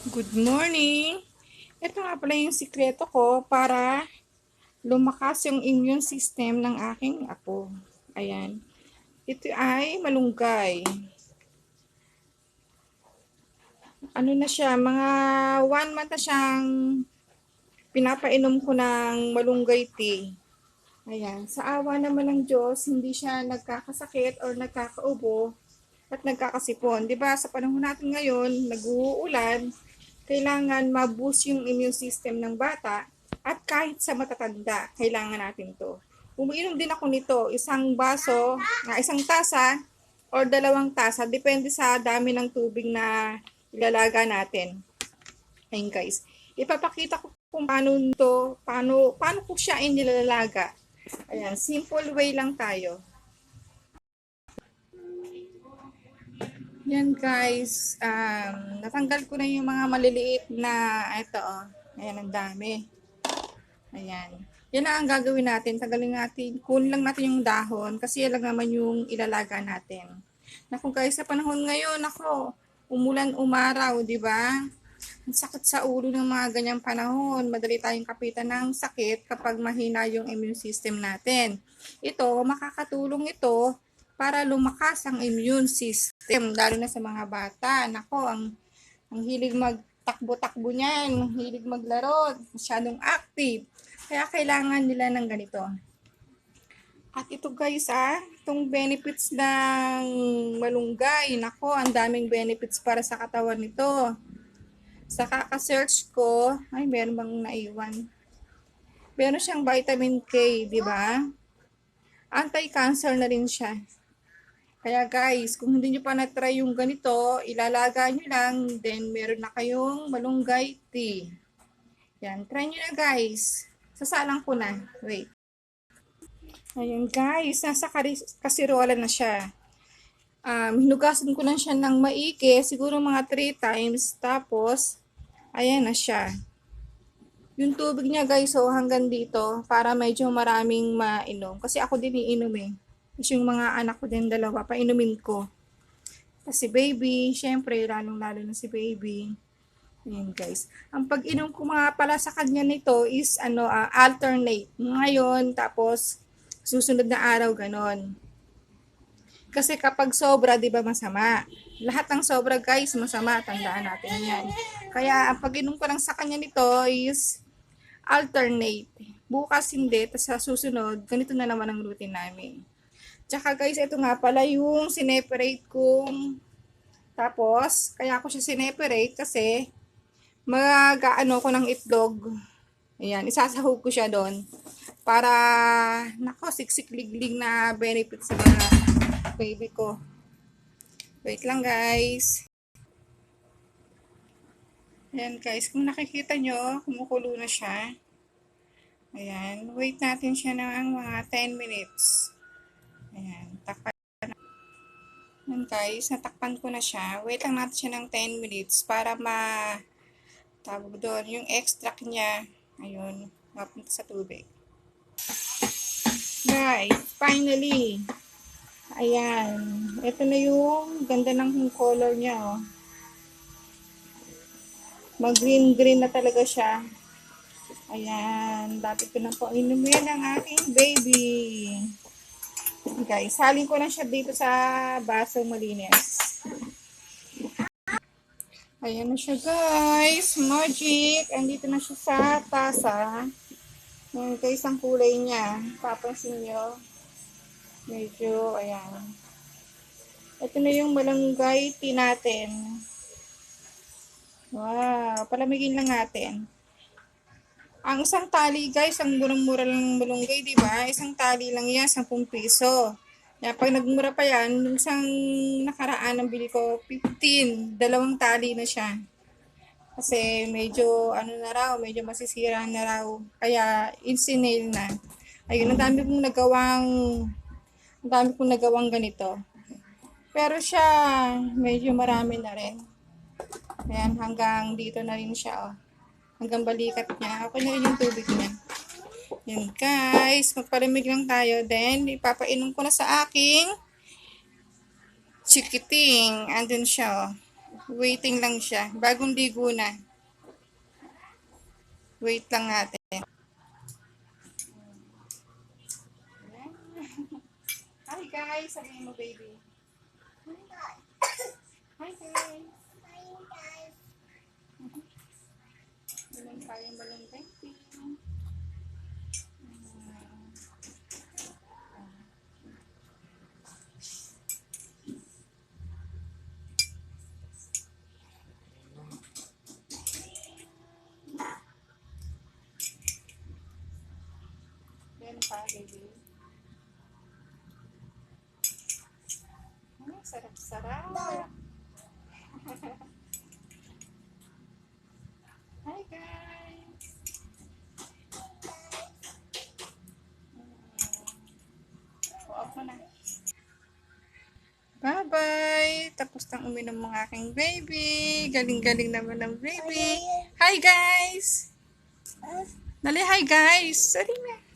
Good morning! Ito nga pala yung sikreto ko para lumakas yung immune system ng aking apo. Ayan. Ito ay malunggay. Ano na siya, mga 1 month na siyang pinapainom ko ng malunggay tea. Ayan. Sa awa naman ng Diyos, hindi siya nagkakasakit or nagkakaubo at nagkakasipon. 'Di ba sa panahon natin ngayon, nag-uulan, kailangan ma-boost yung immune system ng bata at kahit sa matatanda, kailangan natin to. Umiinom din ako nito, isang baso, isang tasa or 2 tasa, depende sa dami ng tubig na ilalaga natin. Ayun guys, ipapakita ko kung paano ko siya inilalaga. Ayan, simple way lang tayo. Yan guys, natanggal ko na yung mga maliliit na ito oh. Ayan, ang dami. Ayan. Yan na ang gagawin natin. Tagalin natin, kunin lang natin yung dahon kasi yan lang naman yung ilalaga natin. Naku guys, sa panahon ngayon, ako, umulan umaraw, di ba? Ang sakit sa ulo ng mga ganyang panahon. Madali tayong kapitan ng sakit kapag mahina yung immune system natin. Ito, makakatulong ito para lumakas ang immune system, lalo na sa mga bata. Nako, ang hilig magtakbo-takbo niyan, ang hilig maglaro, masyadong active. Kaya kailangan nila ng ganito. At ito guys itong benefits ng malunggay. Nako, ang daming benefits para sa katawan nito. Sa kaka-search ko, ay meron bang naiwan? Meron siyang vitamin K, di ba? Anti-cancer na rin siya. Kaya guys, kung hindi nyo pa na-try yung ganito, ilalaga nyo lang, then meron na kayong malunggay tea. Yan, try nyo na guys. Sasalang ko na. Wait. Ayan guys, nasa kasirola na siya. Hinugasan ko lang siya ng maigi, siguro mga 3 times. Tapos, ayan na siya. Yung tubig niya guys, so hanggang dito, para medyo maraming mainom. Kasi ako din iinom eh. Kasi yung mga anak ko din dalawa, painumin ko. Kasi baby, syempre, lalong-lalo na si baby. Ayan guys. Ang pag-inom ko mga pala sa kanya nito is alternate. Ngayon, tapos susunod na araw ganon. Kasi kapag sobra, 'di ba masama? Lahat ng sobra guys, masama, tandaan natin 'yan. Kaya ang pag-inom ko lang sa kanya nito is alternate. Bukas hindi, tapos sa susunod, ganito na naman ang routine namin. Tsaka guys, ito nga pala yung sineperate kong tapos, kaya ako siya sineperate kasi mag-ano ko ng itlog. Ayan, isasahog ko siya doon para nako siksik liglig na benefit sa mga baby ko. Wait lang guys. Ayan guys, kung nakikita nyo, kumukulo na siya. Ayan, wait natin siya ng mga 10 minutes. Ayan, takpan. Ayan guys, natakpan ko na siya. Wait lang natin siya ng 10 minutes para tawag doon, yung extract niya, ayun, mapunta sa tubig. Guys, finally, ayan, ito na yung ganda ng color niya, oh. Mag-green-green na talaga siya. Ayan, dati ko na po inumin ang aking baby. Guys, salin ko na siya dito sa basong malinis. Ayan na siya guys, magic. Andito na siya sa tasa. Ayan guys, ang kulay niya. Papansin nyo. Medyo, ayan. Ito na yung malunggay tea natin. Wow, palamigin lang natin. Ang isang tali guys, ang murang-mura lang ng malunggay, di ba? Isang tali lang yan, 10 piso. Kaya pag nagmura pa yan, yung isang nakaraan ng bili ko, 15, 2 tali na siya. Kasi medyo medyo masisira na raw. Kaya insinale na. Ayun, ang dami kong nagawang ganito. Pero siya, medyo marami na rin. Ayan, hanggang dito na rin siya, oh. Hanggang balikat niya. Okay na rin yung tubig niya. Yan guys, magpalamig lang tayo. Then, ipapainom ko na sa aking chikiting. Andun siya, oh. Waiting lang siya. Bagong ligo na. Wait lang natin. Hi guys, sabihin mo baby. Hi guys. Meron tayong balong baby. Meron pa baby. Sarap-sarap. Hi guys. Off mo na. Bye-bye! Tapos nang uminom ng aking baby. Galing-galing naman ng baby. Hi guys! Dali, hi guys! Sorry na.